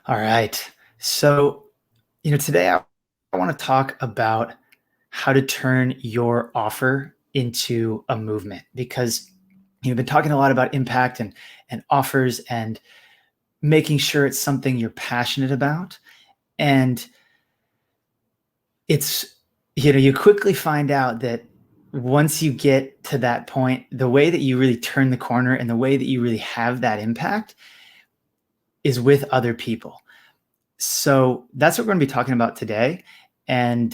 All right. So, today I want to talk about how to turn your offer into a movement because you've been talking a lot about impact and offers and making sure it's something you're passionate about. And it's, you quickly find out that once you get to that point, the way that you really turn the corner and the way that you really have that impact is with other people. So that's what we're going to be talking about today. And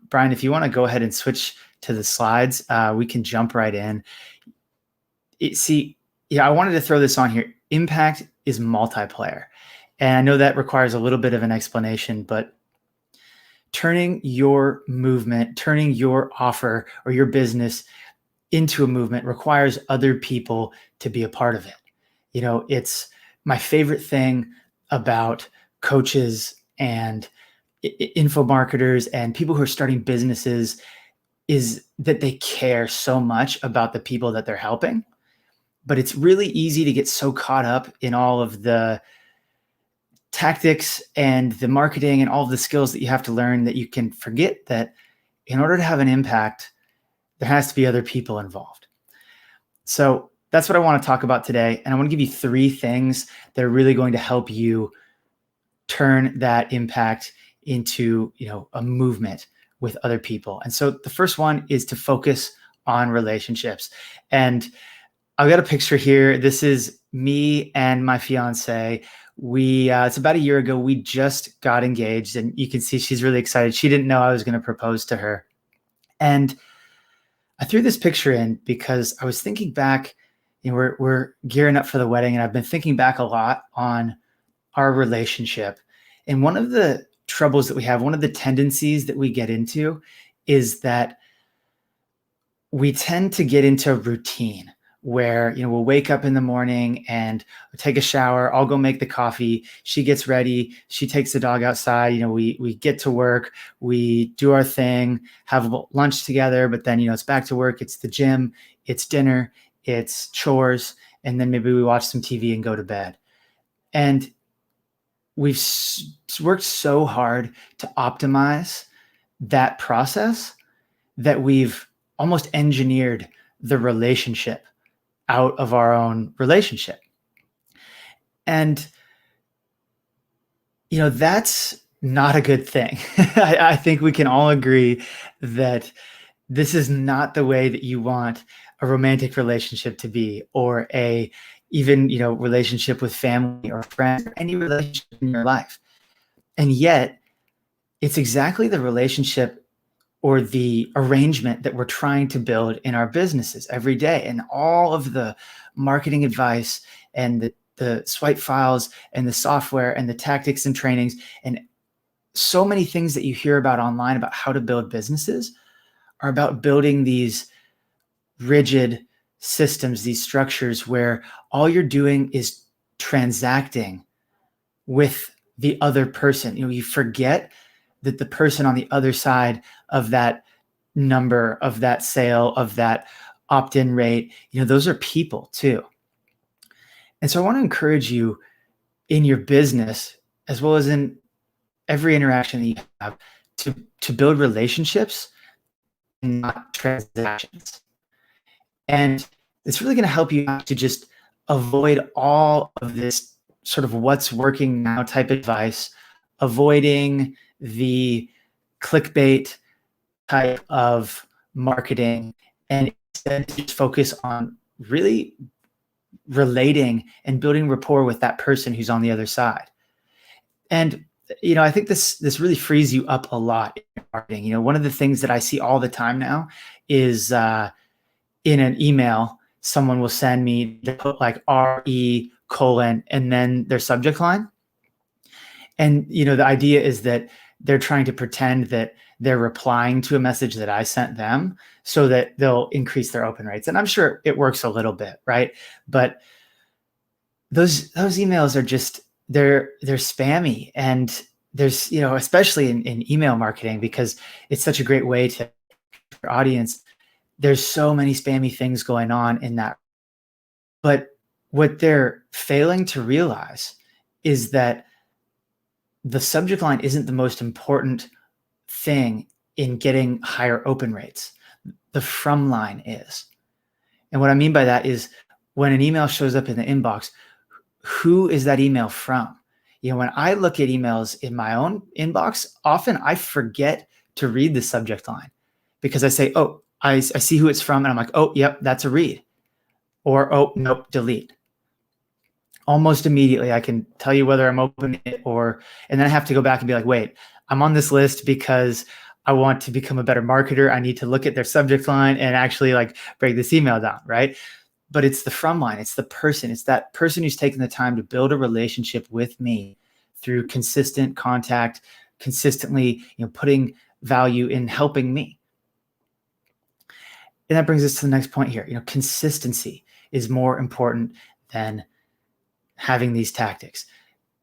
Brian, if you want to go ahead and switch to the slides, we can jump right in. I wanted to throw this on here. Impact is multiplayer. And I know that requires a little bit of an explanation, but turning your movement, turning your offer or your business into a movement requires other people to be a part of it. It's my favorite thing about coaches and info marketers and people who are starting businesses is that they care so much about the people that they're helping. But it's really easy to get so caught up in all of the tactics and the marketing and all of the skills that you have to learn that you can forget that in order to have an impact, there has to be other people involved. So that's what I want to talk about today. And I want to give you 3 things that are really going to help you turn that impact into, a movement with other people. And so the first one is to focus on relationships. And I've got a picture here. This is me and my fiance. It's about a year ago. We just got engaged, and you can see she's really excited. She didn't know I was going to propose to her. And I threw this picture in because I was thinking back, we're gearing up for the wedding, and I've been thinking back a lot on our relationship. And one of the troubles that we have, one of the tendencies that we get into is that we tend to get into routine where, we'll wake up in the morning and take a shower. I'll go make the coffee. She gets ready. She takes the dog outside. We get to work. We do our thing, have lunch together. But then, it's back to work. It's the gym. It's dinner. It's chores. And then maybe we watch some TV and go to bed. And we've worked so hard to optimize that process that we've almost engineered the relationship out of our own relationship. And, that's not a good thing. I think we can all agree that this is not the way that you want a romantic relationship to be, or even relationship with family or friends, or any relationship in your life. And yet it's exactly the relationship or the arrangement that we're trying to build in our businesses every day. And all of the marketing advice and the swipe files and the software and the tactics and trainings and so many things that you hear about online about how to build businesses are about building these rigid systems, these structures where all you're doing is transacting with the other person. You forget that the person on the other side of that number, of that sale, of that opt-in rate, those are people too. And so I want to encourage you in your business, as well as in every interaction that you have, to build relationships and not transactions. And it's really going to help you to just avoid all of this sort of what's working now type advice, avoiding the clickbait type of marketing, and instead just focus on really relating and building rapport with that person who's on the other side. And I think this really frees you up a lot in marketing. One of the things that I see all the time now is in an email, someone will send me, they put like RE colon and then their subject line. And, the idea is that they're trying to pretend that they're replying to a message that I sent them so that they'll increase their open rates. And I'm sure it works a little bit, right? But those emails are just, they're spammy. And there's, especially in email marketing, because it's such a great way to your audience, there's so many spammy things going on in that. But what they're failing to realize is that the subject line isn't the most important thing in getting higher open rates. The from line is. And what I mean by that is when an email shows up in the inbox, who is that email from? When I look at emails in my own inbox, often I forget to read the subject line because I say, oh, I see who it's from. And I'm like, oh, yep, that's a read. Or, oh, nope, delete. Almost immediately, I can tell you whether I'm opening it and then I have to go back and be like, wait, I'm on this list because I want to become a better marketer. I need to look at their subject line and actually break this email down, right? But it's the from line. It's the person. It's that person who's taken the time to build a relationship with me through consistent contact, consistently, putting value in helping me. And that brings us to the next point here. Consistency is more important than having these tactics.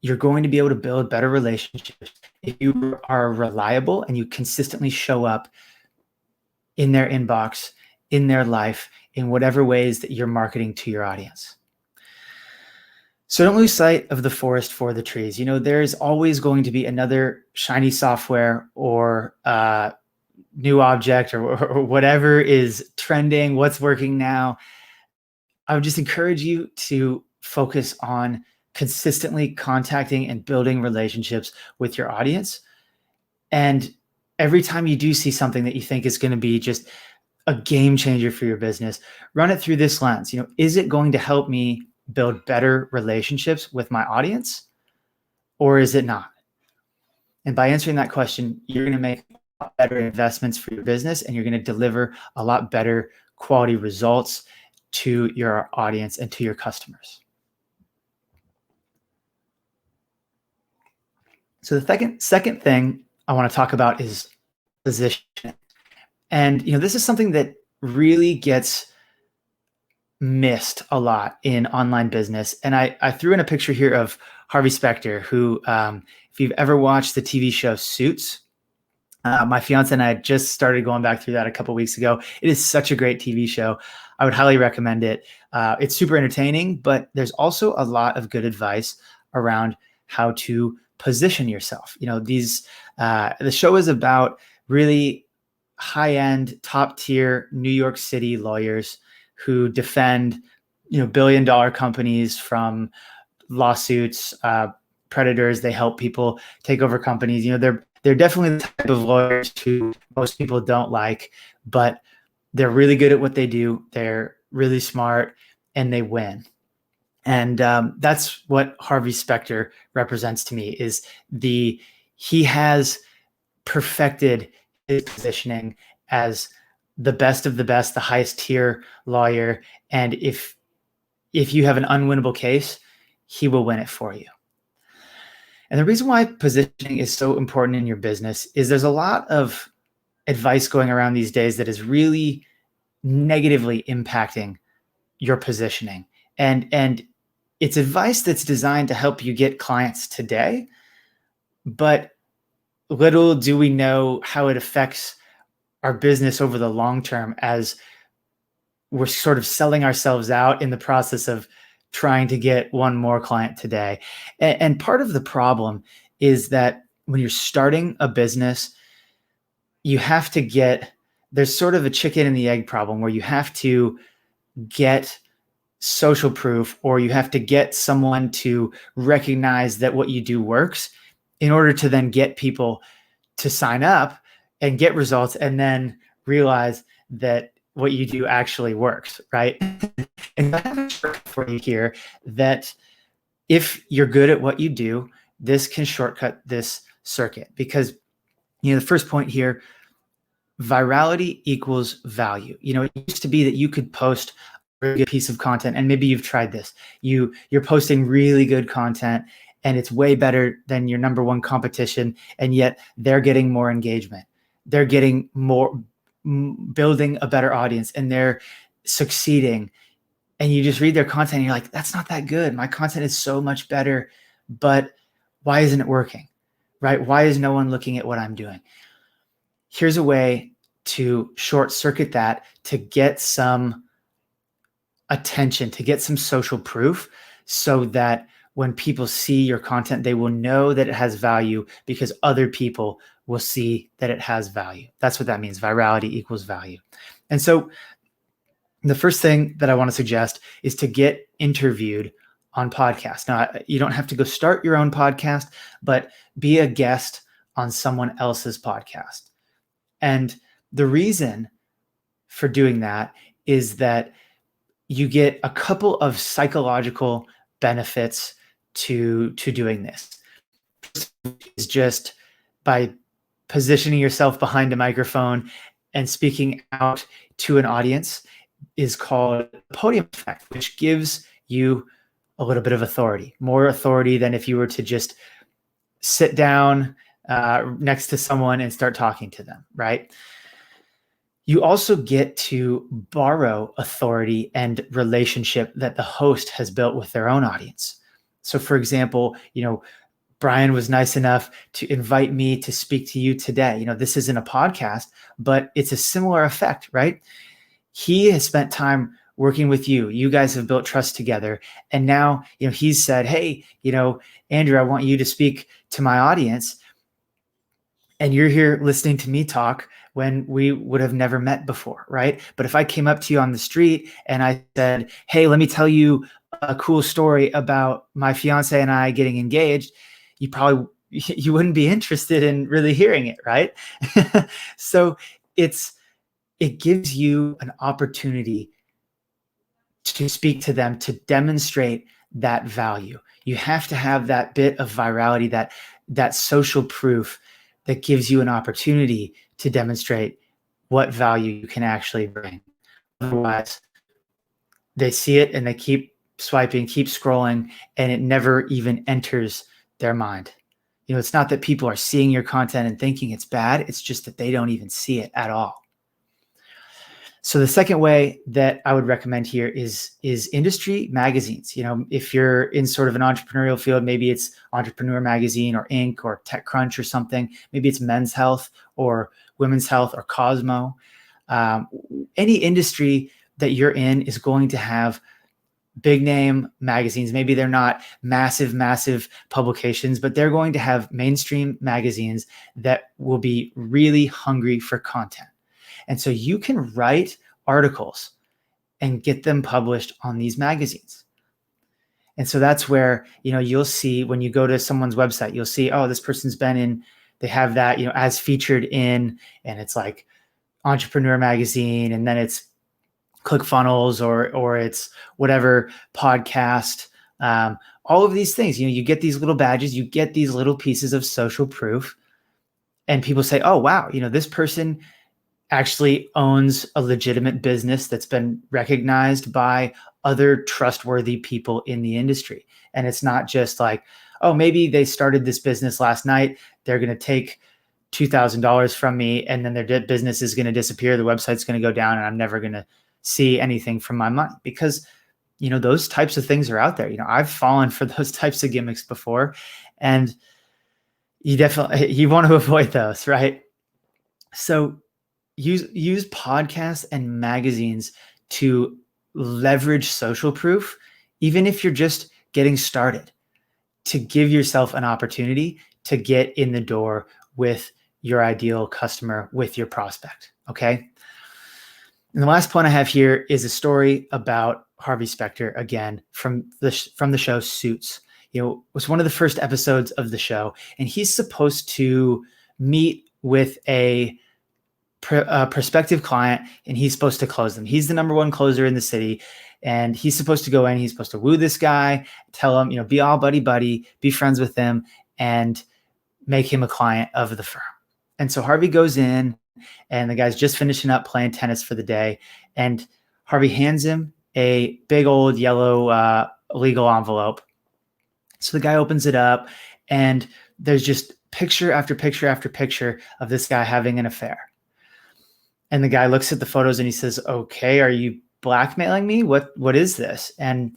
You're going to be able to build better relationships if you are reliable and you consistently show up in their inbox, in their life, in whatever ways that you're marketing to your audience. So don't lose sight of the forest for the trees. There's always going to be another shiny software or new object or whatever is trending, what's working now. I would just encourage you to focus on consistently contacting and building relationships with your audience. And every time you do see something that you think is going to be just a game changer for your business, run it through this lens. Is it going to help me build better relationships with my audience, or is it not? And by answering that question, you're going to make better investments for your business, and you're going to deliver a lot better quality results to your audience and to your customers. So the second thing I want to talk about is positioning. And this is something that really gets missed a lot in online business. And I threw in a picture here of Harvey Specter, who, if you've ever watched the TV show Suits, my fiance and I just started going back through that a couple weeks ago. It is such a great TV show. I would highly recommend it. It's super entertaining, but there's also a lot of good advice around how to position yourself. The show is about really high-end, top-tier New York City lawyers who defend, billion-dollar companies from lawsuits, predators. They help people take over companies. They're definitely the type of lawyers who most people don't like, but they're really good at what they do. They're really smart, and they win. And that's what Harvey Specter represents to me. He has perfected his positioning as the best of the best, the highest tier lawyer. And if you have an unwinnable case, he will win it for you. And the reason why positioning is so important in your business is there's a lot of advice going around these days that is really negatively impacting your positioning. And it's advice that's designed to help you get clients today, but little do we know how it affects our business over the long term as we're sort of selling ourselves out in the process of trying to get one more client today. And part of the problem is that when you're starting a business, there's sort of a chicken and the egg problem where you have to get social proof, or you have to get someone to recognize that what you do works in order to then get people to sign up and get results and then realize that what you do actually works, right? And I have a trick for you here that if you're good at what you do, this can shortcut this circuit, because the first point here, virality equals value. It used to be that you could post a really good piece of content, and maybe you've tried this. You're posting really good content and it's way better than your number one competition, and yet they're getting more engagement. They're getting more, building a better audience, and they're succeeding. And you just read their content and you're like, that's not that good. My content is so much better, but why isn't it working, right? Why is no one looking at what I'm doing? Here's a way to short circuit that, to get some attention, to get some social proof, so that when people see your content, they will know that it has value because other people will see that it has value. That's what that means. Virality equals value. And so the first thing that I want to suggest is to get interviewed on podcasts. Now, you don't have to go start your own podcast, but be a guest on someone else's podcast. And the reason for doing that is that you get a couple of psychological benefits to doing this. Is just by positioning yourself behind a microphone and speaking out to an audience is called podium effect, which gives you a little bit of authority, more authority than if you were to just sit down next to someone and start talking to them, right? You also get to borrow authority and relationship that the host has built with their own audience. So for example, Brian was nice enough to invite me to speak to you today. This isn't a podcast, but it's a similar effect, right? He has spent time working with you. You guys have built trust together. And now, he's said, hey, Andrew, I want you to speak to my audience. And you're here listening to me talk when we would have never met before, right? But if I came up to you on the street and I said, hey, let me tell you a cool story about my fiance and I getting engaged, you wouldn't be interested in really hearing it, right? So it gives you an opportunity to speak to them, to demonstrate that value. You have to have that bit of virality, that social proof that gives you an opportunity to demonstrate what value you can actually bring. Otherwise, they see it and they keep swiping, keep scrolling, and it never even enters their mind. It's not that people are seeing your content and thinking it's bad. It's just that they don't even see it at all. So the second way that I would recommend here is industry magazines. If you're in sort of an entrepreneurial field, maybe it's Entrepreneur Magazine or Inc. or TechCrunch or something. Maybe it's Men's Health or Women's Health or Cosmo. Any industry that you're in is going to have big name magazines. Maybe they're not massive publications, but they're going to have mainstream magazines that will be really hungry for content. And so you can write articles and get them published on these magazines. And so that's where, you'll see when you go to someone's website, you'll see, oh, this person's been in, they have that, as featured in, and it's like Entrepreneur Magazine, and then it's ClickFunnels or it's whatever podcast, all of these things, you get these little badges, you get these little pieces of social proof, and people say, oh, wow, this person actually owns a legitimate business that's been recognized by other trustworthy people in the industry. And it's not just like, oh, maybe they started this business last night. They're going to take $2,000 from me and then their business is going to disappear. The website's going to go down and I'm never going to see anything from my money, because, those types of things are out there. I've fallen for those types of gimmicks before, and you want to avoid those, right? So use podcasts and magazines to leverage social proof, even if you're just getting started, to give yourself an opportunity to get in the door with your ideal customer, with your prospect. Okay. And the last point I have here is a story about Harvey Specter, again, from the show Suits. It was one of the first episodes of the show, and he's supposed to meet with a prospective client, and he's supposed to close them. He's the number one closer in the city, and he's supposed to go in. He's supposed to woo this guy, tell him, be all buddy, be friends with him, and make him a client of the firm. And so Harvey goes in, and the guy's just finishing up playing tennis for the day, and Harvey hands him a big old yellow legal envelope. So the guy opens it up, and there's just picture after picture after picture of this guy having an affair. And the guy looks at the photos and he says, okay, are you blackmailing me? What is this? And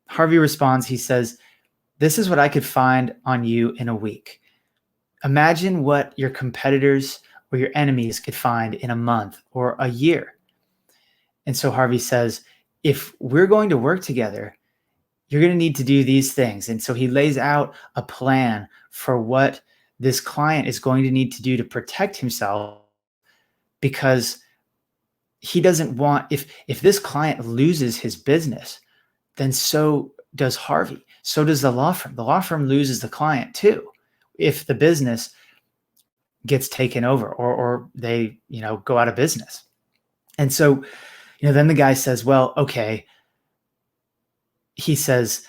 Harvey responds, he says, this is what I could find on you in a week. Imagine what your competitors or your enemies could find in a month or a year. And so Harvey says, if we're going to work together, you're going to need to do these things. And so he lays out a plan for what this client is going to need to do to protect himself, because he doesn't want, if this client loses his business, then so does Harvey. So does the law firm. The law firm loses the client too if the business gets taken over, or they, go out of business. And so, then the guy says, well, okay. He says,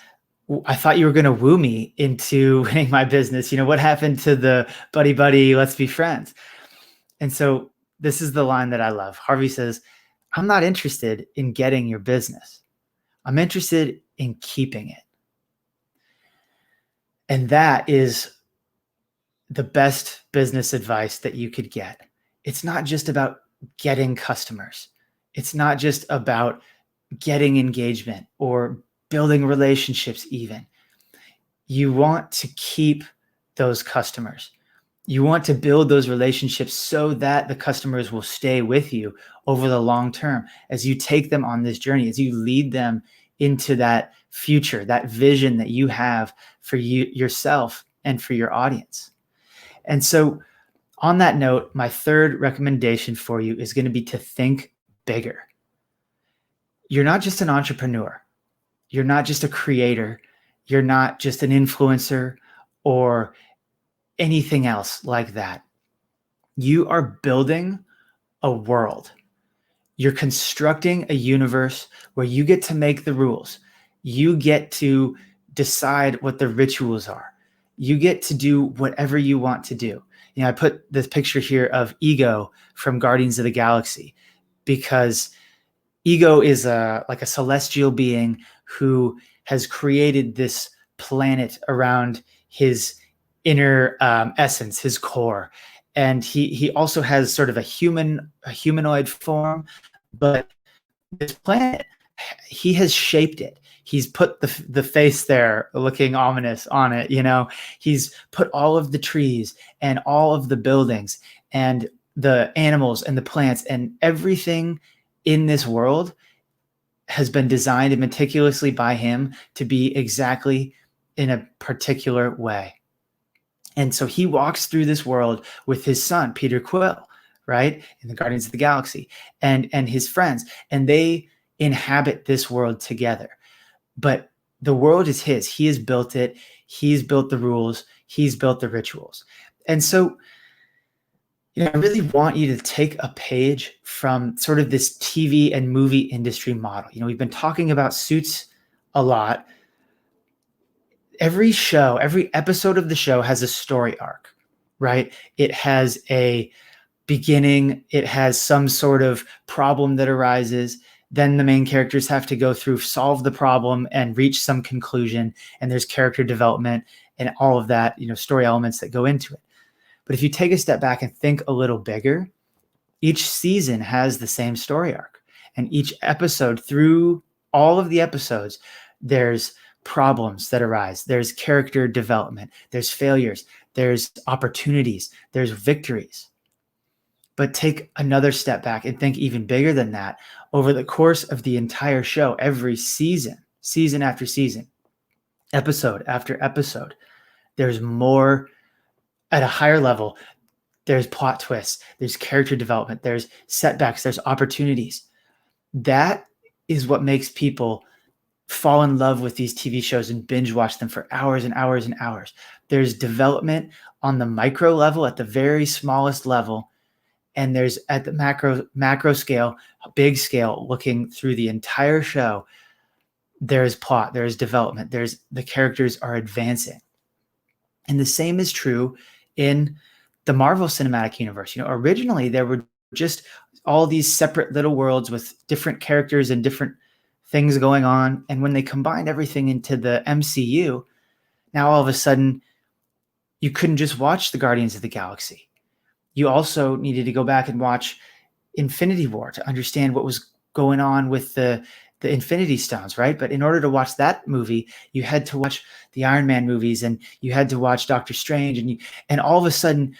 I thought you were going to woo me into winning my business. What happened to the buddy, let's be friends? And so this is the line that I love. Harvey says, I'm not interested in getting your business. I'm interested in keeping it. And that is the best business advice that you could get. It's not just about getting customers. It's not just about getting engagement or building relationships even. You want to keep those customers. You want to build those relationships so that the customers will stay with you over the long term as you take them on this journey, as you lead them into that future, that vision that you have for yourself and for your audience. And so on that note, my third recommendation for you is going to be to think bigger. You're not just an entrepreneur. You're not just a creator. You're not just an influencer or anything else like that. You are building a world. You're constructing a universe where you get to make the rules. You get to decide what the rituals are. You get to do whatever you want to do. I put this picture here of Ego from Guardians of the Galaxy, because Ego is like a celestial being who has created this planet around his inner essence, his core. And he also has sort of a humanoid form, but this planet, he has shaped it. He's put the face there looking ominous on it. He's put all of the trees and all of the buildings and the animals and the plants and everything in this world has been designed meticulously by him to be exactly in a particular way. And so he walks through this world with his son, Peter Quill, right, in the Guardians of the Galaxy, and his friends, and they inhabit this world together. But the world is his. He has built it. He's built the rules. He's built the rituals. And so, I really want you to take a page from sort of this TV and movie industry model. We've been talking about Suits a lot. Every show, every episode of the show has a story arc, right? It has a beginning. It has some sort of problem that arises. Then the main characters have to go through, solve the problem, and reach some conclusion. And there's character development and all of that, story elements that go into it. But if you take a step back and think a little bigger, each season has the same story arc. And each episode, through all of the episodes, there's problems that arise. There's character development. There's failures. There's opportunities. There's victories. But take another step back and think even bigger than that. Over the course of the entire show, every season after season, episode after episode, there's more at a higher level. There's plot twists. There's character development. There's setbacks. There's opportunities. That is what makes people fall in love with these TV shows and binge watch them for hours and hours and hours. There's development on the micro level, at the very smallest level. And there's at the macro scale, big scale, looking through the entire show, there's plot, there's development, the characters are advancing. And the same is true in the Marvel Cinematic Universe. Originally there were just all these separate little worlds with different characters and different things going on. And when they combined everything into the MCU, now all of a sudden you couldn't just watch the Guardians of the Galaxy. You also needed to go back and watch Infinity War to understand what was going on with the Infinity Stones, right? But in order to watch that movie, you had to watch the Iron Man movies, and you had to watch Doctor Strange, and all of a sudden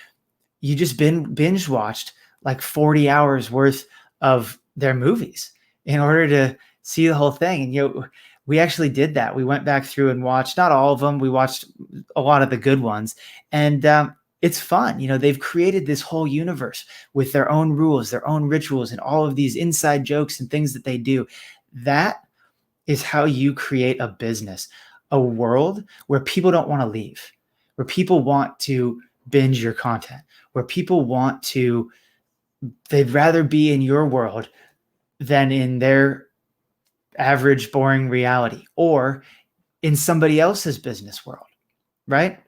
you just binge watched like 40 hours worth of their movies in order to see the whole thing. And we actually did that. We went back through and watched, not all of them, we watched a lot of the good ones. And it's fun. They've created this whole universe with their own rules, their own rituals, and all of these inside jokes and things that they do. That is how you create a business, a world where people don't want to leave, where people want to binge your content, where people they'd rather be in your world than in their average, boring reality or in somebody else's business world, right?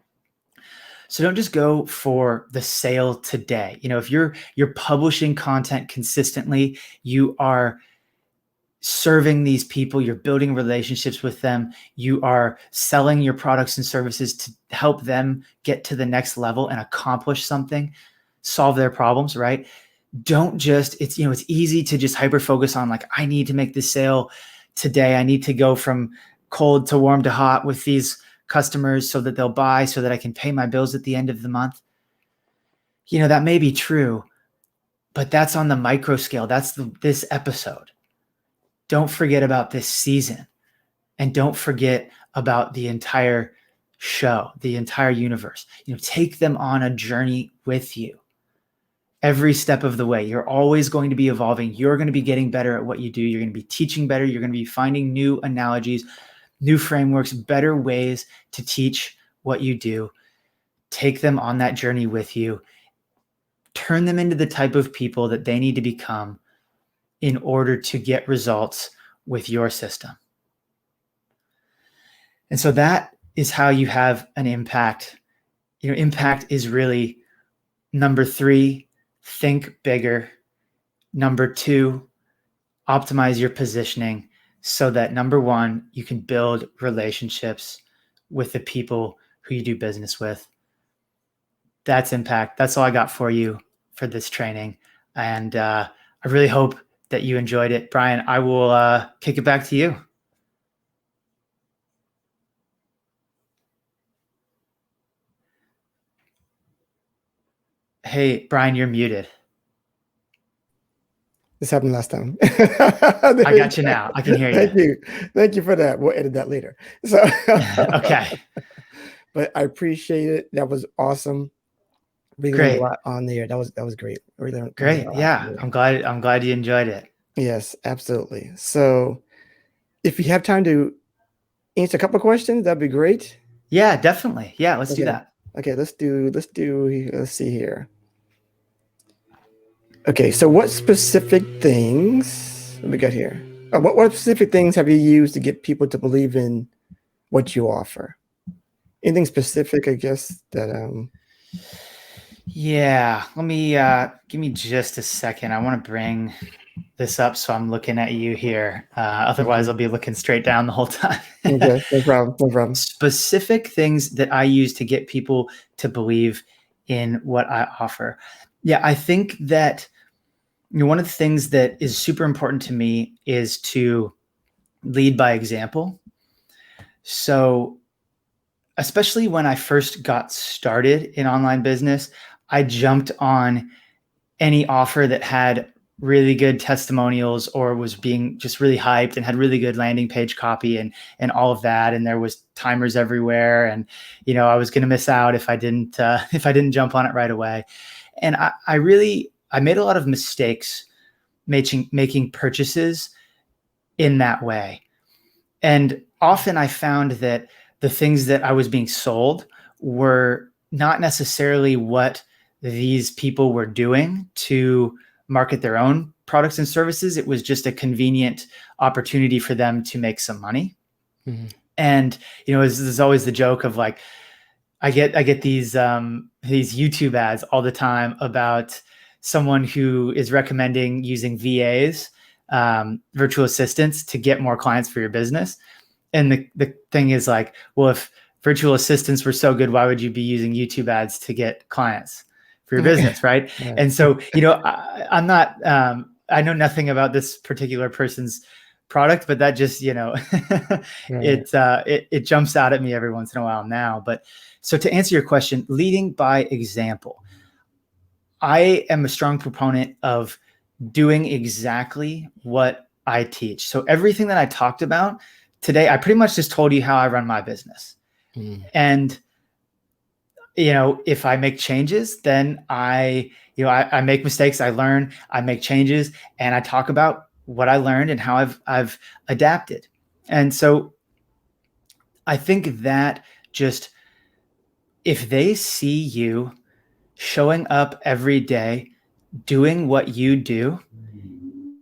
So don't just go for the sale today. If you're publishing content consistently, you are serving these people, you're building relationships with them, you are selling your products and services to help them get to the next level and accomplish something, solve their problems, right? Don't just, it's easy to just hyper focus on like, I need to make this sale today. I need to go from cold to warm to hot with these customers so that they'll buy, so that I can pay my bills at the end of the month. That may be true, but that's on the micro scale. That's this episode. Don't forget about this season, and don't forget about the entire show, the entire universe. Take them on a journey with you. Every step of the way, you're always going to be evolving. You're going to be getting better at what you do. You're going to be teaching better. You're going to be finding new analogies, new frameworks, better ways to teach what you do. Take them on that journey with you. Turn them into the type of people that they need to become in order to get results with your system. And so that is how you have an impact. Impact is really number 3, think bigger. Number 2, optimize your positioning so that number 1, you can build relationships with the people who you do business with. That's impact. That's all I got for you for this training. And I really hope that you enjoyed it. Brian, I will kick it back to you. Hey, Brian, you're muted. This happened last time. I got you now. I can hear you. Thank you for that. We'll edit that later. So okay. But I appreciate it. That was awesome. Really learned a lot on there. That was great. Really great. Yeah. I'm glad you enjoyed it. Yes, absolutely. So if you have time to answer a couple of questions, that'd be great. Yeah, definitely. Yeah, let's do that. Okay, let's see here. Okay, so what specific things we got here? What specific things have you used to get people to believe in what you offer? Anything specific, I guess, that Yeah, let me give me just a second. I want to bring this up so I'm looking at you here. Otherwise, I'll be looking straight down the whole time. Okay, no problem. Specific things that I use to get people to believe in what I offer. Yeah, I think that one of the things that is super important to me is to lead by example. So especially when I first got started in online business, I jumped on any offer that had really good testimonials or was being just really hyped and had really good landing page copy and all of that. And there was timers everywhere. And, I was going to miss out if I didn't jump on it right away. And I made a lot of mistakes making purchases in that way. And often I found that the things that I was being sold were not necessarily what these people were doing to market their own products and services. It was just a convenient opportunity for them to make some money. Mm-hmm. And, there's always the joke of like, I get these YouTube ads all the time about someone who is recommending using VAs, virtual assistants, to get more clients for your business. And the thing is like, well, if virtual assistants were so good, why would you be using YouTube ads to get clients for your business, right? Yeah. And so, I'm not, I know nothing about this particular person's product, but that just, it jumps out at me every once in a while now. But so to answer your question, leading by example, I am a strong proponent of doing exactly what I teach. So everything that I talked about today I pretty much just told you how I run my business. And, if I make changes, then I make mistakes, I learn, I make changes, and I talk about what I learned and how I've adapted. And so I think that just, if they see you showing up every day, doing what you do,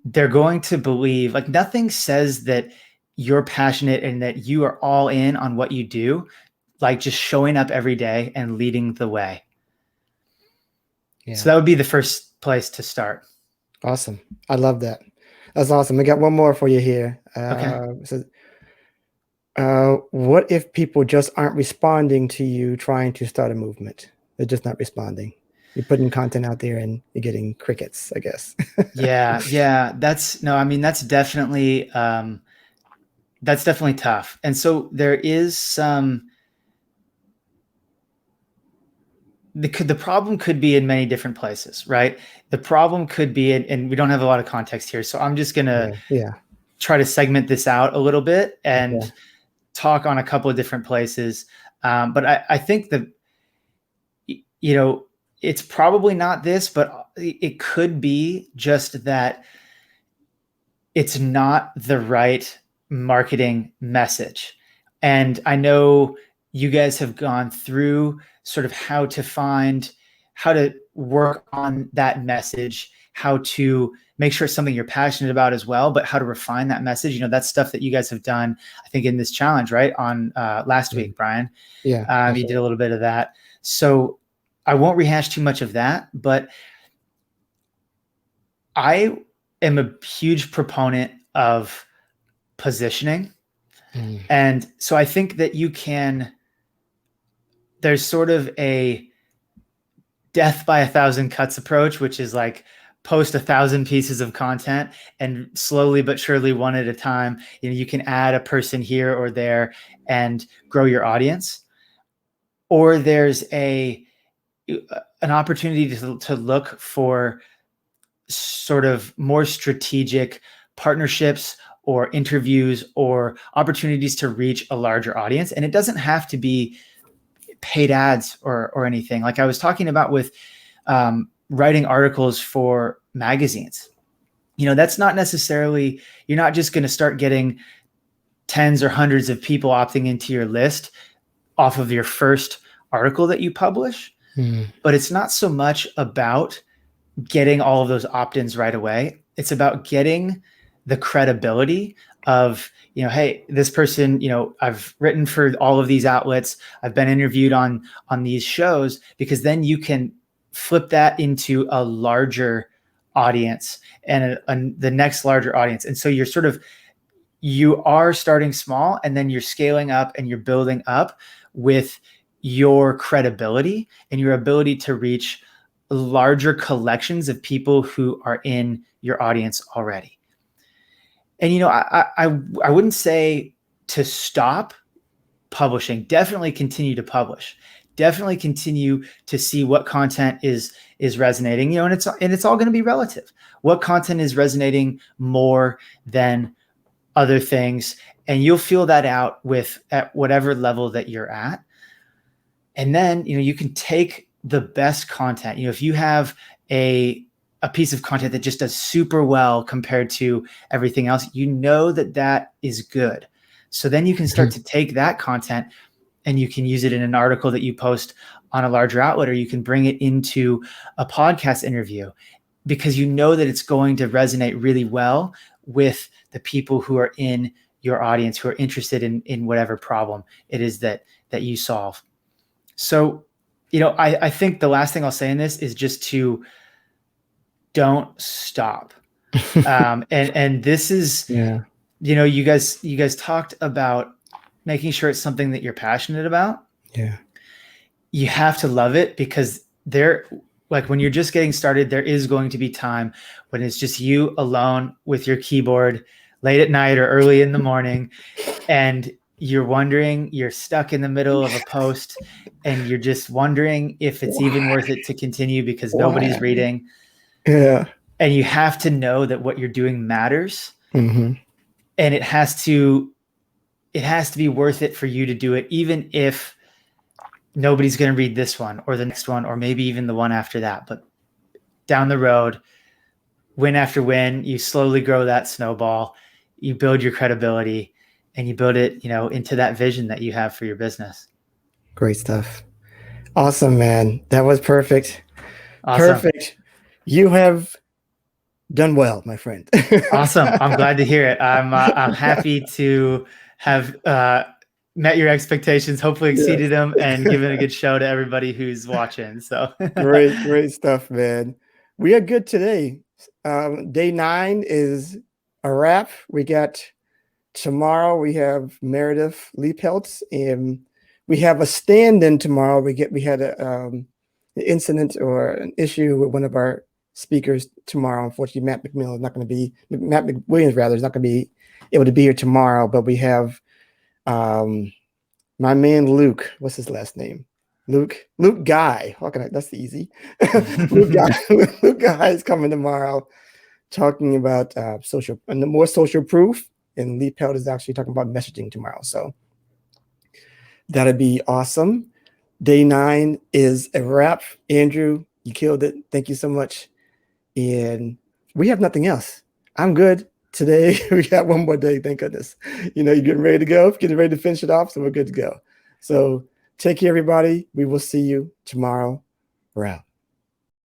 they're going to believe, like, nothing says that you're passionate and that you are all in on what you do, like just showing up every day and leading the way. Yeah. So that would be the first place to start. Awesome. I love that. That's awesome. We got one more for you here. Okay. What if people just aren't responding to you trying to start a movement? They're just not responding. You're putting content out there and you're getting crickets, I guess. Yeah. That's definitely tough. And so there is the problem could be in many different places, right? The problem could be, and we don't have a lot of context here, so I'm just gonna try to segment this out a little bit and talk on a couple of different places. But I think that, it's probably not this, but it could be just that it's not the right marketing message. And I know you guys have gone through sort of how to work on that message, how to make sure it's something you're passionate about as well, but how to refine that message. That's stuff that you guys have done, I think, in this challenge, right? On last week, Brian. Yeah. You did a little bit of that. So I won't rehash too much of that, but I am a huge proponent of positioning. And so I think that there's sort of a death by 1,000 cuts approach, which is like post 1,000 pieces of content and slowly but surely, one at a time, you can add a person here or there and grow your audience. Or there's an opportunity to look for sort of more strategic partnerships or interviews or opportunities to reach a larger audience. And it doesn't have to be paid ads or anything. Like I was talking about with writing articles for magazines. That's not necessarily, you're not just going to start getting tens or hundreds of people opting into your list off of your first article that you publish. But it's not so much about getting all of those opt-ins right away. It's about getting the credibility of, hey, this person, I've written for all of these outlets, I've been interviewed on these shows, because then you can flip that into a larger audience and the next larger audience. And so you are starting small, and then you're scaling up and you're building up with your credibility and your ability to reach larger collections of people who are in your audience already. And, I wouldn't say to stop publishing. Definitely continue to publish. Definitely continue to see what content is resonating, and it's all going to be relative. What content is resonating more than other things, and you'll feel that out at whatever level that you're at. And then, you can take the best content. If you have a piece of content that just does super well compared to everything else, that is good. So then you can start to take that content and you can use it in an article that you post on a larger outlet, or you can bring it into a podcast interview, because that it's going to resonate really well with the people who are in your audience, who are interested in whatever problem it is that you solve. So, I think the last thing I'll say in this is just to don't stop. And this is, you guys talked about making sure it's something that you're passionate about. Yeah. You have to love it, because when you're just getting started, there is going to be time when it's just you alone with your keyboard late at night or early in the morning, and you're stuck in the middle of a post and you're just wondering if it's even worth it to continue, because nobody's reading. Yeah. And you have to know that what you're doing matters. Mm-hmm. And it has to it has to be worth it for you to do it, even if nobody's going to read this one or the next one, or maybe even the one after that. But down the road, win after win, you slowly grow that snowball, you build your credibility, and you build it, into that vision that you have for your business. Great stuff. Awesome, man. That was perfect. Awesome. Perfect. You have done well, my friend. Awesome. I'm glad to hear it. I'm happy to have met your expectations, hopefully Yes. exceeded them, and given a good show to everybody who's watching. So Great stuff, man. We are good today. Day 9 is a wrap. We got tomorrow. We have Meredith Leapeltz, and we have a stand-in tomorrow. We had an incident or an issue with one of our speakers tomorrow. Unfortunately, Matt McWilliams rather is not going to be able to be here tomorrow. But we have my man Luke. What's his last name? Luke Guy. That's easy. Luke Guy is coming tomorrow, talking about social and the more social proof. And Lee Pelt is actually talking about messaging tomorrow. So that'd be awesome. Day 9 is a wrap. Andrew, you killed it. Thank you so much. And we have nothing else. I'm good. Today, we got one more day, thank goodness. You're getting ready to go, getting ready to finish it off, so we're good to go. So take care, everybody. We will see you tomorrow. We're out.